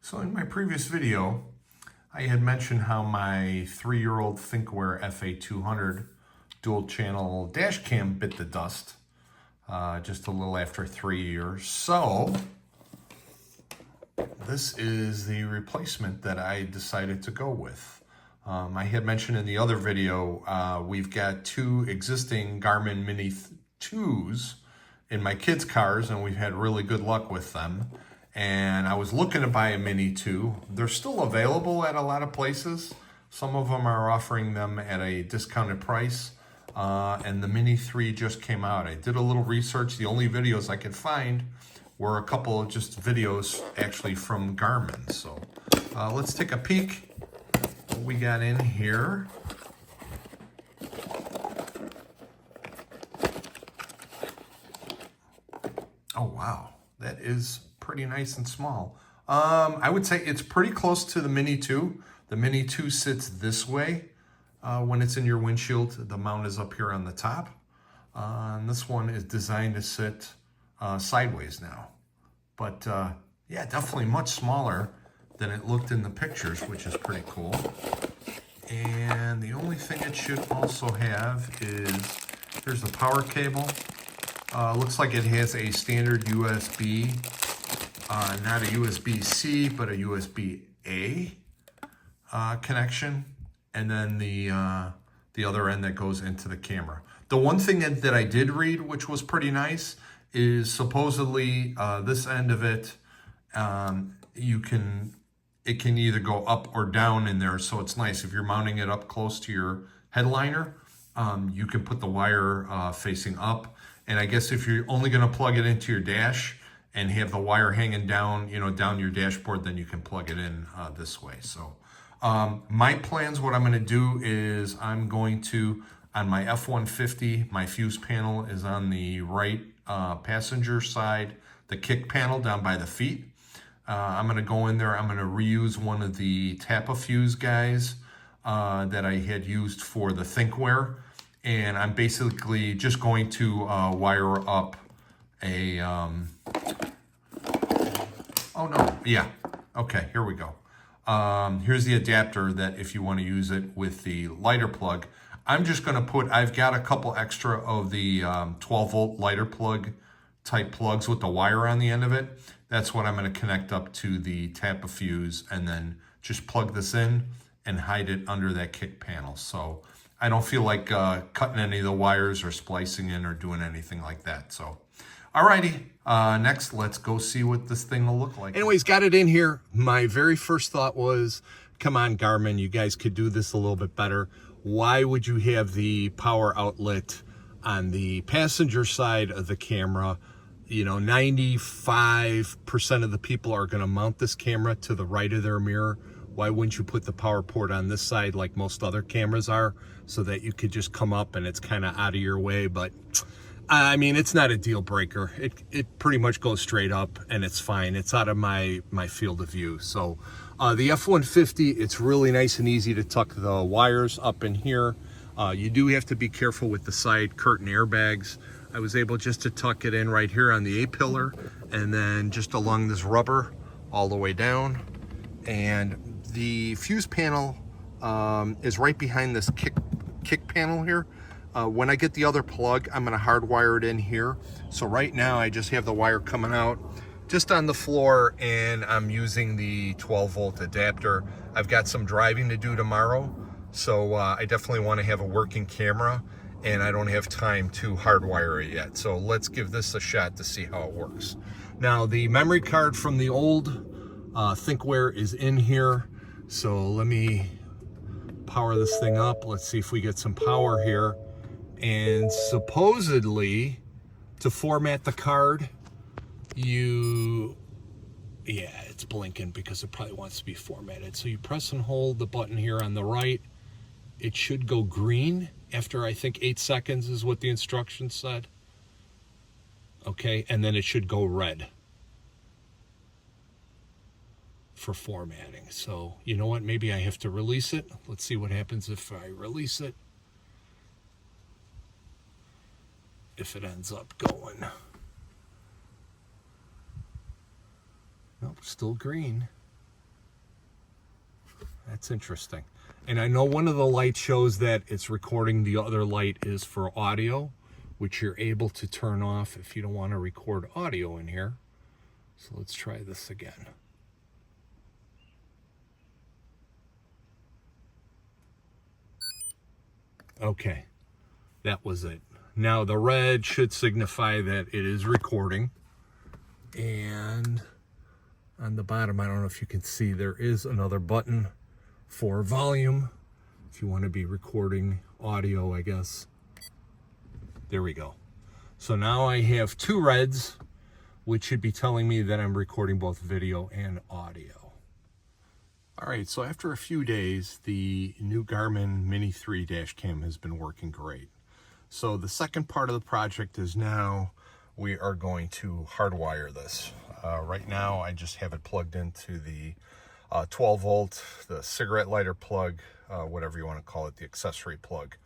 So in my previous video, I had mentioned how my 3-year-old ThinkWare FA200 dual channel dash cam bit the dust just a little after 3 years. So this is the replacement that I decided to go with. I had mentioned in the other video, we've got two existing Garmin Mini 2s in my kids' cars, and we've had really good luck with them. And I was looking to buy a Mini 2. They're still available at a lot of places. Some of them are offering them at a discounted price. And the Mini 3 just came out. I did a little research. The only videos I could find were a couple of just videos actually from Garmin. So let's take a peek what we got in here. Oh wow, that is pretty nice and small. I would say it's pretty close to the Mini 2. The Mini 2 sits this way when it's in your windshield. The mount is up here on the top. And this one is designed to sit sideways now. But yeah, definitely much smaller than it looked in the pictures, which is pretty cool. And the only thing it should also have is, here's the power cable. Looks like it has a standard USB, not a USB-C, but a USB-A connection, and then the other end that goes into the camera. The one thing that I did read, which was pretty nice, is supposedly this end of it, it can either go up or down in there, so it's nice if you're mounting it up close to your headliner. You can put the wire facing up. And I guess if you're only going to plug it into your dash and have the wire hanging down, down your dashboard, then you can plug it in this way. So my plans, what I'm going to do is I'm going to, on my F-150, my fuse panel is on the right passenger side, the kick panel down by the feet. I'm going to go in there. I'm going to reuse one of the Tap-A-Fuse guys that I had used for the ThinkWare. And I'm basically just going to wire up a, oh no, yeah, okay, here we go. Here's the adapter that if you want to use it with the lighter plug. I'm just going to put, I've got a couple extra of the 12 volt lighter plug type plugs with the wire on the end of it. That's what I'm going to connect up to the Tap-A-Fuse and then just plug this in and hide it under that kick panel. So I don't feel like cutting any of the wires or splicing in or doing anything like that. So, alrighty, next let's go see what this thing will look like. Anyways, got it in here. My very first thought was, come on Garmin, you guys could do this a little bit better. Why would you have the power outlet on the passenger side of the camera? 95% of the people are going to mount this camera to the right of their mirror. Why wouldn't you put the power port on this side like most other cameras are, so that you could just come up and it's kind of out of your way? But I mean, it's not a deal breaker. It pretty much goes straight up and it's fine. It's out of my field of view. So the F-150, it's really nice and easy to tuck the wires up in here. You do have to be careful with the side curtain airbags. I was able just to tuck it in right here on the A-pillar and then just along this rubber all the way down. And the fuse panel is right behind this kick panel here. When I get the other plug, I'm going to hardwire it in here. So right now I just have the wire coming out just on the floor, and I'm using the 12 volt adapter. I've got some driving to do tomorrow, so I definitely want to have a working camera, and I don't have time to hardwire it yet. So let's give this a shot to see how it works. Now the memory card from the old ThinkWare is in here. So let me power this thing up. Let's see if we get some power here. And supposedly, to format the card, yeah, it's blinking because it probably wants to be formatted. So you press and hold the button here on the right. It should go green after, I think, 8 seconds is what the instructions said. Okay, and then it should go red for formatting. So you know what, maybe I have to release it. Let's see what happens if I release it, if it ends up going. Nope, still green. It's interesting. And I know one of the lights shows that it's recording. The other light is for audio, which you're able to turn off if you don't want to record audio in here. So let's try this again. Okay, that was it. Now the red should signify that it is recording. And on the bottom, I don't know if you can see, there is another button for volume. If you want to be recording audio, I guess. There we go. So now I have two reds, which should be telling me that I'm recording both video and audio. All right, so after a few days, the new Garmin Mini 3 dash cam has been working great. So the second part of the project is now we are going to hardwire this. Right now, I just have it plugged into the 12 volt, the cigarette lighter plug, whatever you want to call it, the accessory plug.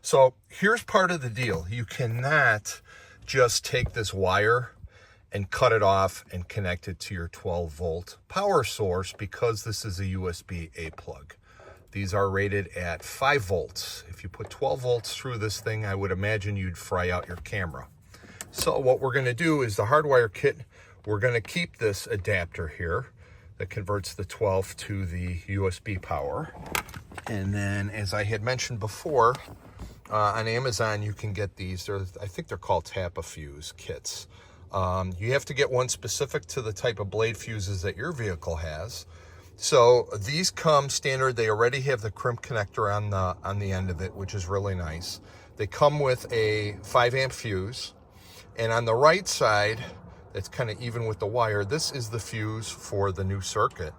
So here's part of the deal. You cannot just take this wire and cut it off and connect it to your 12 volt power source, because this is a USB-A plug. These are rated at 5 volts. If you put 12 volts through this thing, I would imagine you'd fry out your camera. So what we're going to do is the hardwire kit, we're going to keep this adapter here that converts the 12 to the USB power. And then, as I had mentioned before, on Amazon you can get these. I think they're called Tap-A-Fuse kits. You have to get one specific to the type of blade fuses that your vehicle has. So these come standard. They already have the crimp connector on the end of it, which is really nice. They come with a 5 amp fuse, and on the right side, it's kind of even with the wire, this is the fuse for the new circuit.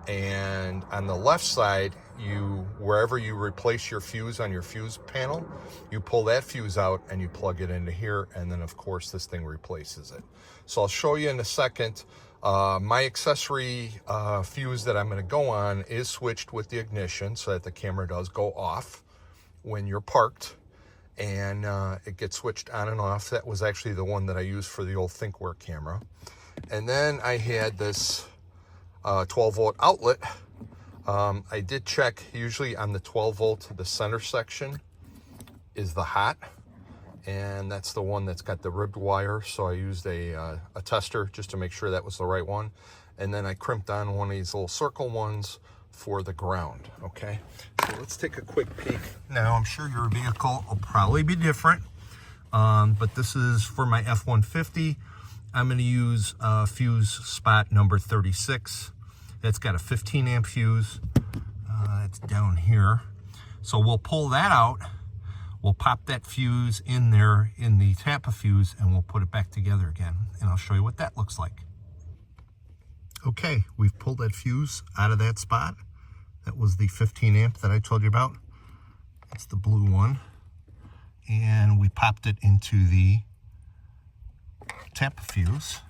And on the left side, wherever you replace your fuse on your fuse panel, you pull that fuse out and you plug it into here, and then of course this thing replaces it. So I'll show you in a second. My accessory fuse that I'm going to go on is switched with the ignition so that the camera does go off when you're parked, and it gets switched on and off. That was actually the one that I used for the old ThinkWare camera. And then I had this 12 volt outlet. I did check, usually on the 12 volt, the center section is the hot, and that's the one that's got the ribbed wire. So I used a tester just to make sure that was the right one. And then I crimped on one of these little circle ones for the ground. Okay, so let's take a quick peek. Now, I'm sure your vehicle will probably be different, but this is for my F-150. I'm going to use fuse spot number 36. That's got a 15 amp fuse. It's down here. So we'll pull that out. We'll pop that fuse in there in the Tap-A-Fuse, and we'll put it back together again. And I'll show you what that looks like. Okay, we've pulled that fuse out of that spot. That was the 15 amp that I told you about. That's the blue one. And we popped it into the Tap-A-Fuse.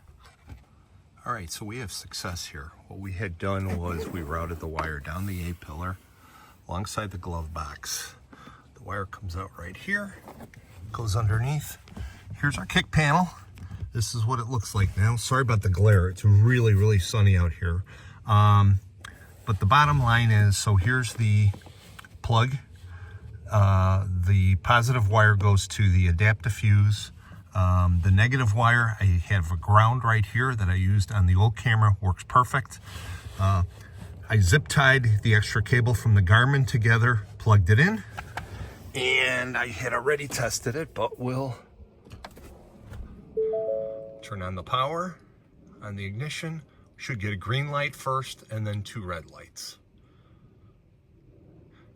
All right, so we have success here. What we had done was we routed the wire down the A-pillar alongside the glove box. The wire comes out right here, goes underneath. Here's our kick panel. This is what it looks like now. Sorry about the glare. It's really, really sunny out here. But the bottom line is, so here's the plug. The positive wire goes to the adaptive fuse. The negative wire, I have a ground right here that I used on the old camera, works perfect. I zip tied the extra cable from the Garmin together, plugged it in, and I had already tested it, but we'll turn on the power on the ignition. Should get a green light first and then 2 red lights.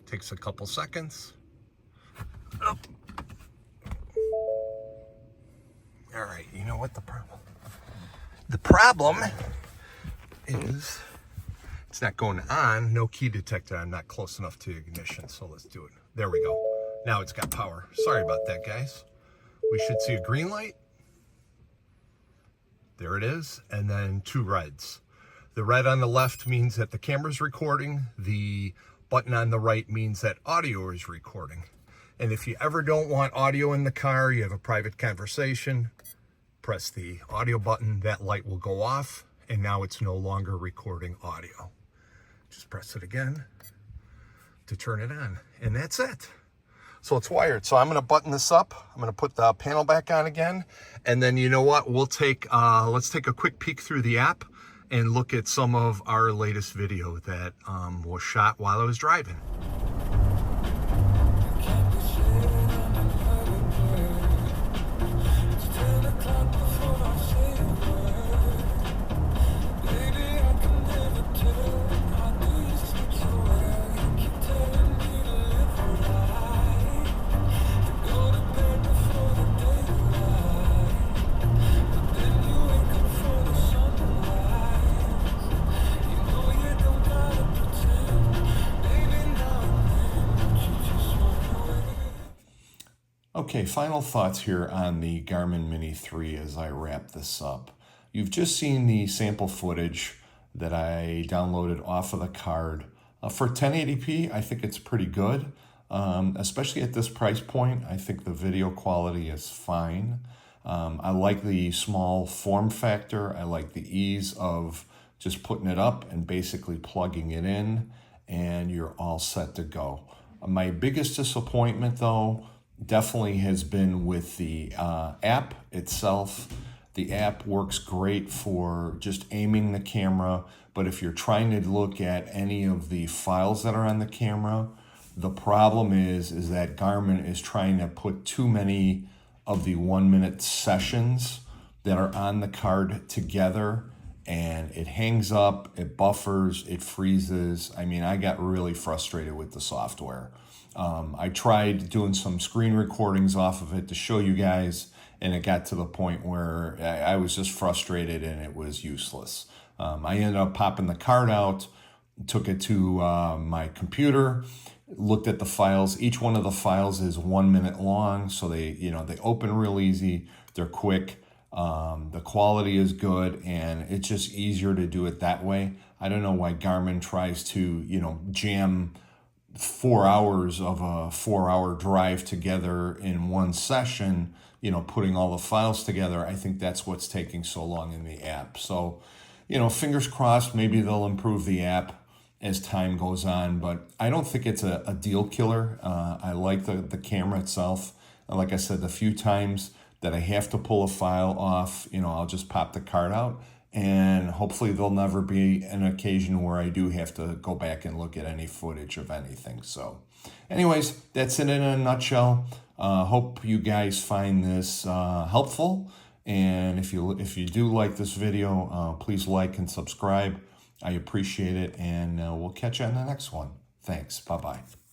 Takes a couple seconds. Oh. All right, you know what the problem? The problem is it's not going on. No key detector. I'm not close enough to the ignition, so let's do it. There we go. Now it's got power. Sorry about that, guys. We should see a green light. There it is, and then 2 reds. The red on the left means that the camera's recording. The button on the right means that audio is recording. And if you ever don't want audio in the car, you have a private conversation, press the audio button, that light will go off, and now it's no longer recording audio. Just press it again. to turn it on, and that's it. So it's wired. So I'm going to button this up. I'm going to put the panel back on again. And then you know what? We'll take, let's take a quick peek through the app and look at some of our latest video that was shot while I was driving. Okay, final thoughts here on the Garmin Mini 3 as I wrap this up. You've just seen the sample footage that I downloaded off of the card. For 1080p, I think it's pretty good, especially at this price point. I think the video quality is fine. I like the small form factor. I like the ease of just putting it up and basically plugging it in, and you're all set to go. My biggest disappointment, though, definitely has been with the app itself. The app works great for just aiming the camera, but if you're trying to look at any of the files that are on the camera, the problem is that Garmin is trying to put too many of the 1-minute sessions that are on the card together, and it hangs up, it buffers, it freezes. I mean, I got really frustrated with the software. I tried doing some screen recordings off of it to show you guys, and it got to the point where I was just frustrated and it was useless. I ended up popping the card out, took it to my computer, looked at the files. Each one of the files is 1 minute long, so they open real easy, they're quick, the quality is good, and it's just easier to do it that way. I don't know why Garmin tries to, jam 4 hours of a 4-hour drive together in one session, putting all the files together. I think that's what's taking so long in the app. So, fingers crossed, maybe they'll improve the app as time goes on, but I don't think it's a deal killer. I like the camera itself. Like I said, the few times that I have to pull a file off, I'll just pop the card out, and hopefully there'll never be an occasion where I do have to go back and look at any footage of anything. So anyways, that's it in a nutshell. Hope you guys find this helpful. And if you do like this video, please like and subscribe. I appreciate it. And we'll catch you on the next one. Thanks. Bye-bye.